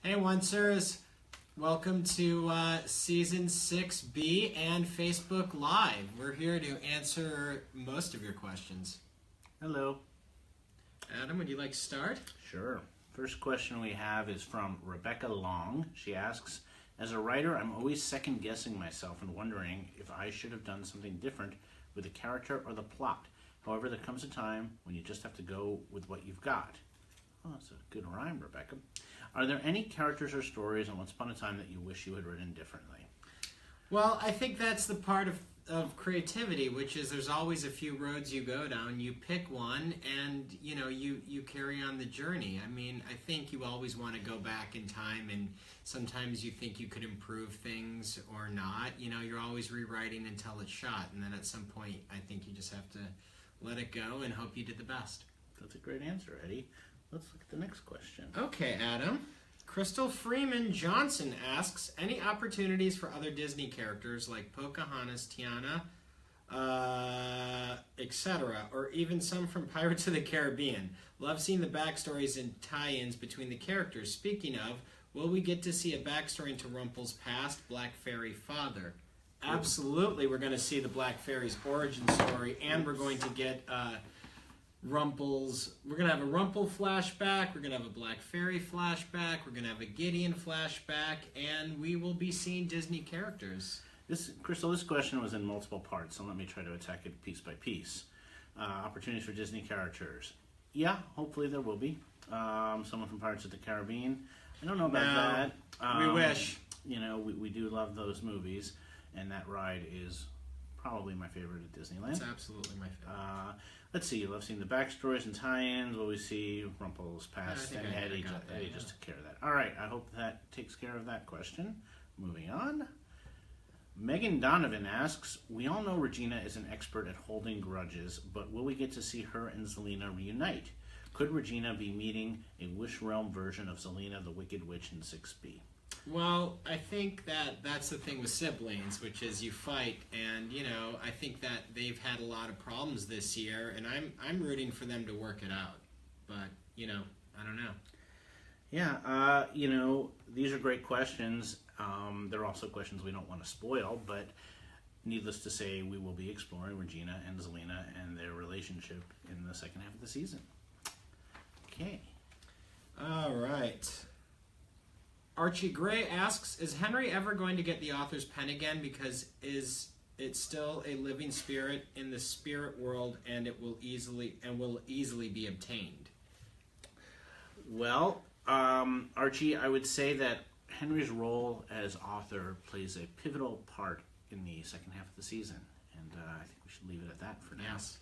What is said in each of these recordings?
Hey, Oncers. Welcome to Season 6B and Facebook Live. We're here to answer most of your questions. Hello. Adam, would you like to start? Sure. First question we have is from Rebecca Long. She asks, as a writer, I'm always second-guessing myself and wondering if I should have done something different with the character or the plot. However, there comes a time when you just have to go with what you've got. Oh, that's a good rhyme, Rebecca. Are there any characters or stories on Once Upon a Time that you wish you had written differently? Well, I think that's the part of creativity, which is there's always a few roads you go down. You pick one and, you carry on the journey. I mean, I think you always want to go back in time, and sometimes you think you could improve things or not. You're always rewriting until it's shot, and then at some point, I think you just have to let it go and hope you did the best. That's a great answer, Eddie. Let's look at the next question. Okay, Adam. Crystal Freeman Johnson asks, any opportunities for other Disney characters like Pocahontas, Tiana, etc., or even some from Pirates of the Caribbean? Love seeing the backstories and tie-ins between the characters. Speaking of, will we get to see a backstory into Rumpel's past Black Fairy father? Absolutely, we're going to see the Black Fairy's origin story, and we're going to get we're going to have a Rumpel flashback, we're going to have a Black Fairy flashback, we're going to have a Gideon flashback, and we will be seeing Disney characters. Crystal, this question was in multiple parts, so let me try to attack it piece by piece. Opportunities for Disney characters. Yeah, hopefully there will be. Someone from Pirates of the Caribbean. I don't know about that. We wish. We do love those movies, and that ride is probably my favorite at Disneyland. It's absolutely my favorite. Let's see, you love seeing the backstories and tie-ins. Will we see Rumpel's past? I think Eddie just took care of that. All right, I hope that takes care of that question. Moving on. Megan Donovan asks, we all know Regina is an expert at holding grudges, but will we get to see her and Zelena reunite? Could Regina be meeting a Wish Realm version of Zelena the Wicked Witch in 6B? Well, I think that's the thing with siblings, which is you fight, and I think that they've had a lot of problems this year, and I'm rooting for them to work it out. But I don't know. Yeah, these are great questions. They're also questions we don't want to spoil, but needless to say, we will be exploring Regina and Zelena and their relationship in the second half of the season. Okay. All right. Archie Gray asks, is Henry ever going to get the author's pen again, because is it still a living spirit in the spirit world and it will easily be obtained? Well, Archie, I would say that Henry's role as author plays a pivotal part in the second half of the season, and I think we should leave it at that for now. Yes.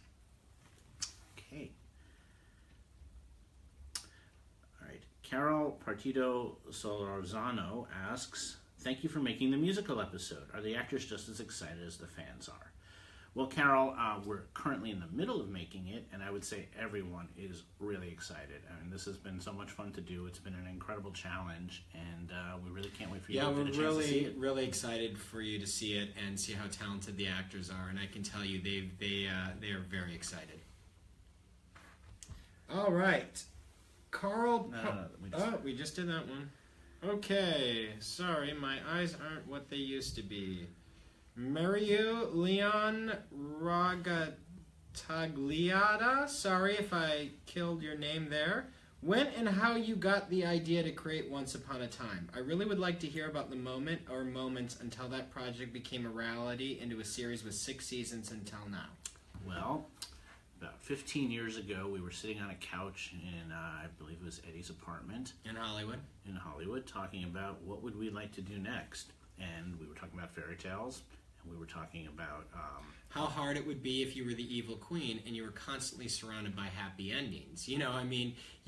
Okay. Carol Partido Solorzano asks, thank you for making the musical episode. Are the actors just as excited as the fans are? Well, Carol, we're currently in the middle of making it, and I would say everyone is really excited. I mean, this has been so much fun to do. It's been an incredible challenge, and we really can't wait for you to get a chance to see it. Yeah, we're really excited for you to see it and see how talented the actors are, and I can tell you they are very excited. All right. Carl... we just did that one. Okay, sorry, my eyes aren't what they used to be. Mariu Leon Ragatagliata, sorry if I killed your name there. When and how you got the idea to create Once Upon a Time. I really would like to hear about the moment or moments until that project became a reality into a series with 6 seasons until now. Well, about 15 years ago, we were sitting on a couch in, I believe it was Eddie's apartment. In Hollywood, talking about what would we like to do next. And we were talking about fairy tales, and we were talking about... how hard it would be if you were the evil queen and you were constantly surrounded by happy endings. You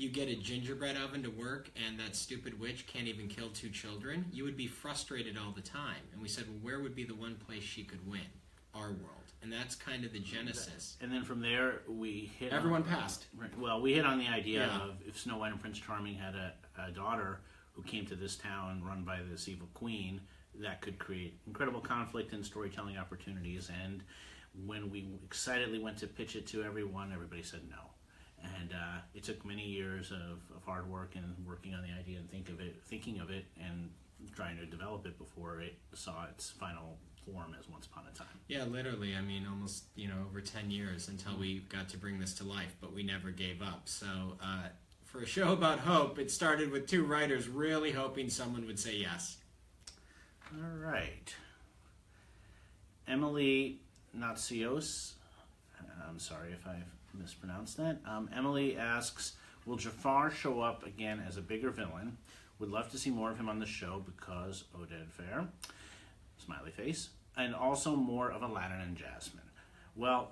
get a gingerbread oven to work and that stupid witch can't even kill 2 children. You would be frustrated all the time. And we said, well, where would be the one place she could win? Our world. And that's kind of the genesis. And then from there, we hit... Everyone passed. Well, we hit on the idea of if Snow White and Prince Charming had a daughter who came to this town run by this evil queen, that could create incredible conflict and storytelling opportunities. And when we excitedly went to pitch it to everyone, everybody said no. And it took many years of hard work and working on the idea and thinking thinking of it and trying to develop it before it saw its final form as Once Upon a Time. Yeah, literally. I mean, almost, over 10 years until we got to bring this to life, but we never gave up. So for a show about hope, it started with 2 writers really hoping someone would say yes. All right. Emily Natsios, I'm sorry if I've mispronounced that. Emily asks, will Jafar show up again as a bigger villain? Would love to see more of him on the show because Oded Fair. Smiley face. And also more of Aladdin and Jasmine. Well,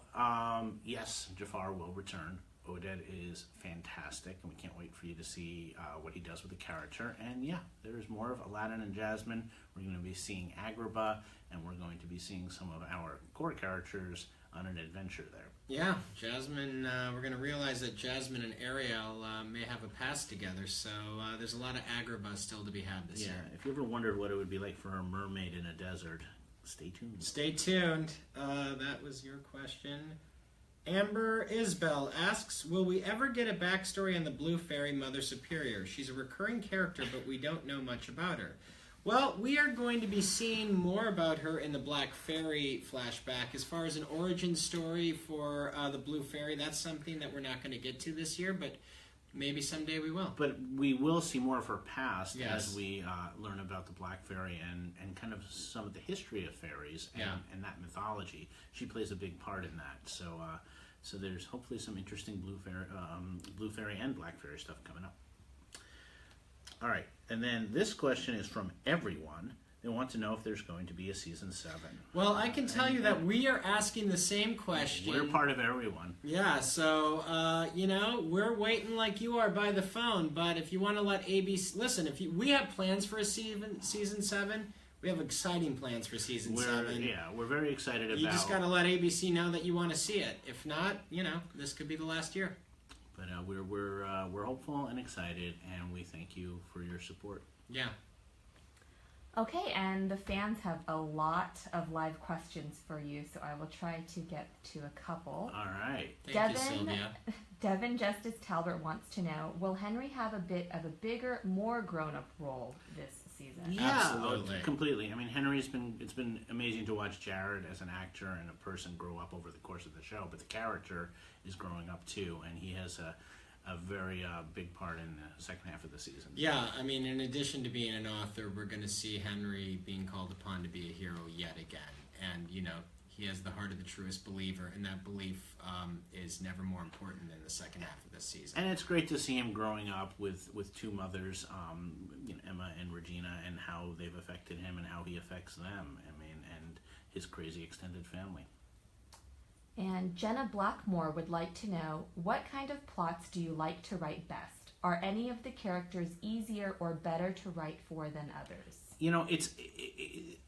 yes, Jafar will return. Oded is fantastic, and we can't wait for you to see what he does with the character. And yeah, there's more of Aladdin and Jasmine. We're going to be seeing Agrabah, and we're going to be seeing some of our core characters on an adventure there. Yeah, Jasmine, we're going to realize that Jasmine and Ariel may have a past together, so there's a lot of Agrabah still to be had this year. If you ever wondered what it would be like for a mermaid in a desert, stay tuned. Stay tuned. That was your question. Amber Isbell asks, will we ever get a backstory on the Blue Fairy Mother Superior? She's a recurring character, but we don't know much about her. Well, we are going to be seeing more about her in the Black Fairy flashback. As far as an origin story for the Blue Fairy, that's something that we're not going to get to this year, but maybe someday we will. But we will see more of her past Yes. as we learn about the Black Fairy and kind of some of the history of fairies and that mythology. She plays a big part in that. So there's hopefully some interesting Blue Fairy and Black Fairy stuff coming up. All right, and then this question is from everyone. They want to know if there's going to be a season 7. Well, I can tell you that we are asking the same question. We're part of everyone. Yeah, so, we're waiting like you are by the phone, but if you want to let ABC... Listen, we have plans for a season 7. We have exciting plans for season 7. Yeah, we're very excited about... You just got to let ABC know that you want to see it. If not, this could be the last year. But we're hopeful and excited, and we thank you for your support. Yeah. Okay, and the fans have a lot of live questions for you, so I will try to get to a couple. All right. Thank you, Sylvia. Devin Justice Talbot wants to know, will Henry have a bit of a bigger, more grown-up role this season? Yeah, Absolutely. Completely. I mean, it's been amazing to watch Jared as an actor and a person grow up over the course of the show, but the character is growing up too, and he has a very big part in the second half of the season. Yeah, I mean, in addition to being an author, we're going to see Henry being called upon to be a hero yet again. And, he has the heart of the truest believer, and that belief is never more important than the second half of this season. And it's great to see him growing up with 2 mothers, Emma and Regina, and how they've affected him and how he affects them. I mean, and his crazy extended family. And Jenna Blackmore would like to know, what kind of plots do you like to write best? Are any of the characters easier or better to write for than others?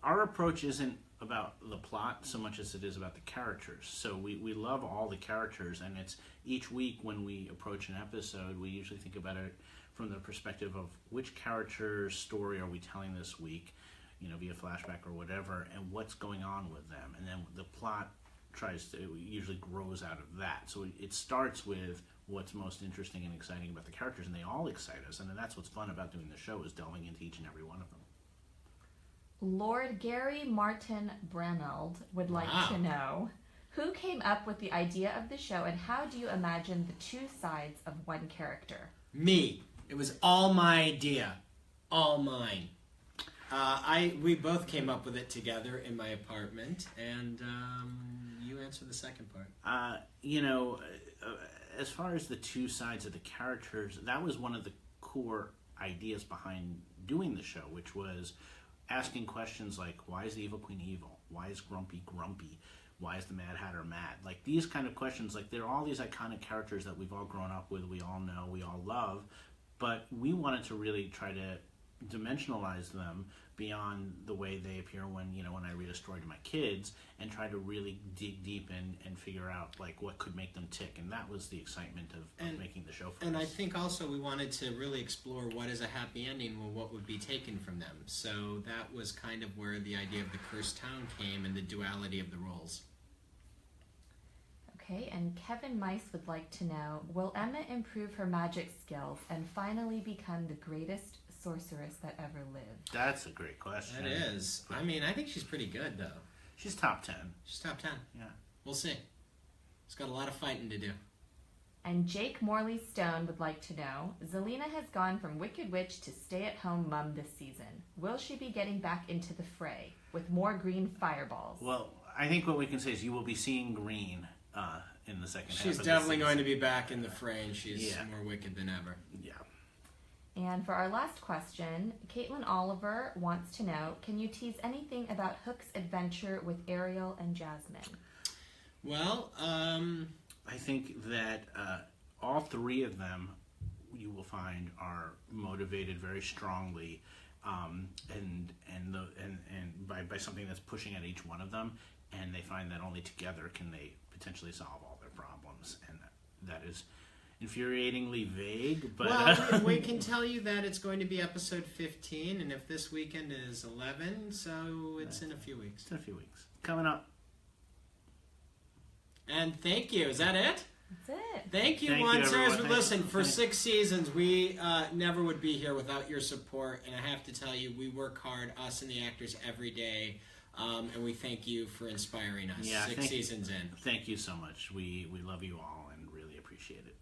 Our approach isn't about the plot so much as it is about the characters. So we love all the characters, and it's each week when we approach an episode, we usually think about it from the perspective of which character's story are we telling this week, via flashback or whatever, and what's going on with them. And then the plot usually grows out of that. So it starts with what's most interesting and exciting about the characters, and they all excite us. And then that's what's fun about doing the show, is delving into each and every one of them. Lord Gary Martin Branald would like to know, who came up with the idea of the show, and how do you imagine the 2 sides of one character? Me. It was all my idea. All mine. We both came up with it together in my apartment, and you answer the second part. As far as the 2 sides of the characters, that was one of the core ideas behind doing the show, which was asking questions like, why is the Evil Queen evil? Why is Grumpy grumpy? Why is the Mad Hatter mad? Like, these kind of questions, like, there are all these iconic characters that we've all grown up with, we all know, we all love, but we wanted to really try to dimensionalize them beyond the way they appear when I read a story to my kids, and try to really dig deep and figure out like what could make them tick. And that was the excitement of making the show for us. And I think also we wanted to really explore what is a happy ending and what would be taken from them. So that was kind of where the idea of the cursed town came, and the duality of the roles. Okay, and Kevin Mice would like to know, will Emma improve her magic skills and finally become the greatest sorceress that ever lived? That's a great question. That is. I mean, I think she's pretty good, though. She's top 10. She's top 10. Yeah. We'll see. She's got a lot of fighting to do. And Jake Morley Stone would like to know, Zelina has gone from Wicked Witch to stay-at-home mom this season. Will she be getting back into the fray with more green fireballs? Well, I think what we can say is you will be seeing green in the second half She's of definitely the going to be back in the fray, and she's more wicked than ever. Yeah. And for our last question, Caitlin Oliver wants to know, can you tease anything about Hook's adventure with Ariel and Jasmine? Well, I think that all three of them, you will find, are motivated very strongly, and by something that's pushing at each one of them, and they find that only together can they potentially solve all their problems, and that is infuriatingly vague. But well, we can tell you that it's going to be episode 15, and if this weekend is 11, so it's in a few weeks. It's in a few weeks coming up. And thank you. Is that it? That's it. Thank you, Thank you, One Stars. everyone. Listen, for 6 seasons, we never would be here without your support. And I have to tell you, we work hard, us and the actors, every day. And we thank you for inspiring us. Yeah, 6 seasons in. Thank you so much. We love you all and really appreciate it.